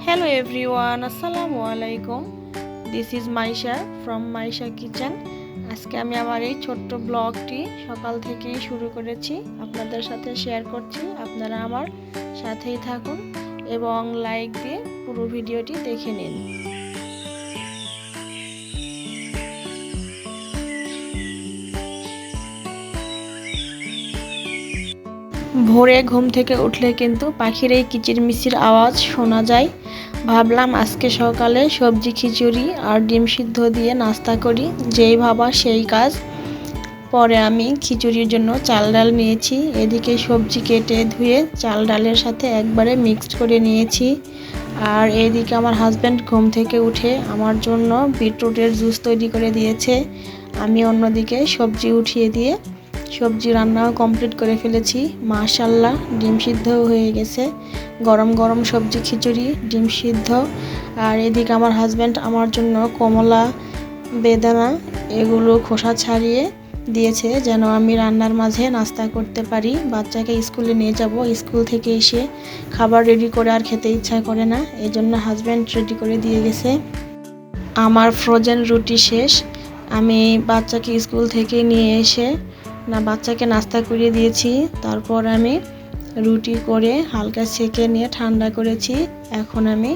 Hello everyone, Assalamu alaikum. This is Maisha from Maisha Kitchen. আজকে আমি আমার এই ছোট্ট ব্লগটি সকাল থেকেই শুরু করেছি, আপনাদের সাথে শেয়ার করছি। আপনারা আমার সাথেই থাকুন এবং লাইক দিয়ে পুরো ভিডিওটি দেখে নিন। ভোরে ঘুম থেকে উঠলে কিন্তু পাখির এই কিচিরমিচির আওয়াজ শোনা যায়। ভাবলাম আজকে সকালে সবজি খিচুড়ি আর ডিম সিদ্ধ দিয়ে নাস্তা করি, যেই ভাবা সেই কাজ। পরে আমি খিচুড়ির জন্য চাল ডাল নিয়েছি, এদিকে সবজি কেটে ধুয়ে চাল ডালের সাথে একবারে মিক্সড করে নিয়েছি। আর এদিকে আমার হাজব্যান্ড ঘুম থেকে উঠে আমার জন্য বিটরুটের জুস তৈরি করে দিয়েছে। আমি অন্যদিকে সবজি উঠিয়ে দিয়ে সবজি রান্নাও কমপ্লিট করে ফেলেছি। মাশাআল্লাহ, ডিম সিদ্ধও হয়ে গেছে। গরম গরম সবজি খিচুড়ি, ডিম সিদ্ধ। আর এদিকে আমার হাজব্যান্ড আমার জন্য কমলা, বেদানা এগুলো খোসা ছাড়িয়ে দিয়েছে যেন আমি রান্নার মাঝে নাস্তা করতে পারি। বাচ্চাকে স্কুলে নিয়ে যাব, স্কুল থেকে এসে খাবার রেডি করে আর খেতে ইচ্ছা করে না, এই জন্য হাজব্যান্ড রেডি করে দিয়ে গেছে। আমার ফ্রোজেন রুটি শেষ। আমি বাচ্চাকে স্কুল থেকে নিয়ে এসে বাচ্চাকে নাস্তা করিয়ে দিয়েছি। তারপর আমি রুটি করে হালকা সেকে নিয়ে ঠান্ডা করেছি। এখন আমি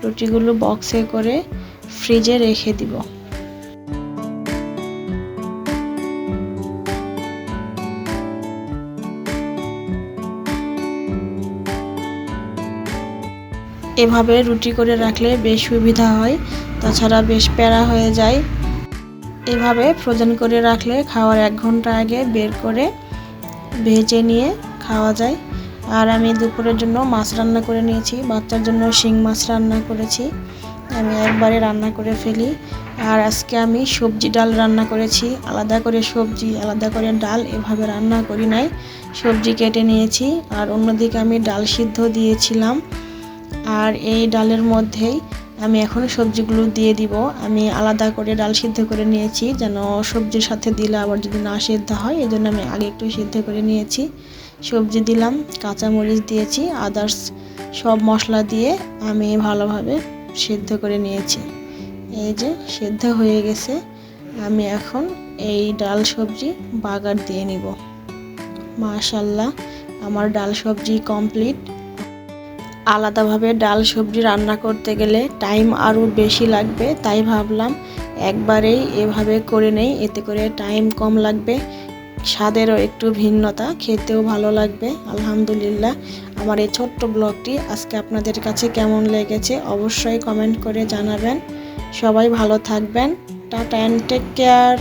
রুটিগুলো বক্সে করে ফ্রিজে রেখে দিব। এভাবে রুটি করে রাখলে বেশ সুবিধা হয়, তাছাড়া বেশ প্যারা হয়ে যায়। এভাবে ফ্রোজেন করে রাখলে খাওয়ার 1 ঘন্টা আগে বের করে ভেজে নিয়ে খাওয়া যায়। আর আমি দুপুরের জন্য মাছ রান্না করে নিয়েছি, বাচ্চার জন্য শিং মাছ রান্না করেছি। আমি একবারে রান্না করে ফেলি। আর আজকে আমি সবজি ডাল রান্না করেছি, আলাদা করে সবজি আলাদা করে ডাল এভাবে রান্না করি নাই। সবজি কেটে নিয়েছি আর অন্যদিকে আমি ডাল সিদ্ধ দিয়েছিলাম। আর এই ডালের মধ্যেই আমি এখন সবজিগুলো দিয়ে দিব। আমি আলাদা করে ডাল সিদ্ধ করে নিয়েছি, যেন সবজির সাথে দিলে আবার যদি না সিদ্ধ হয়, এই জন্য আমি আগে একটু সিদ্ধ করে নিয়েছি। সবজি দিলাম, কাঁচামরিচ দিয়েছি, আদার্স সব মশলা দিয়ে আমি ভালোভাবে সিদ্ধ করে নিয়েছি। এই যে সিদ্ধ হয়ে গেছে, আমি এখন এই ডাল সবজি বাগার দিয়ে নিব। মাশাআল্লাহ, আমার ডাল সবজি কমপ্লিট। আলাদাভাবে ডাল সবজি রান্না করতে গেলে টাইম আরও বেশি লাগবে, তাই ভাবলাম একবারেই এভাবে করে নেই, এতে করে টাইম কম লাগবে, স্বাদেরও একটু ভিন্নতা, খেতেও ভালো লাগবে। আলহামদুলিল্লাহ, আমার এই ছোট্ট ব্লগটি আজকে আপনাদের কাছে কেমন লেগেছে অবশ্যই কমেন্ট করে জানাবেন। সবাই ভালো থাকবেন। Tata and take care.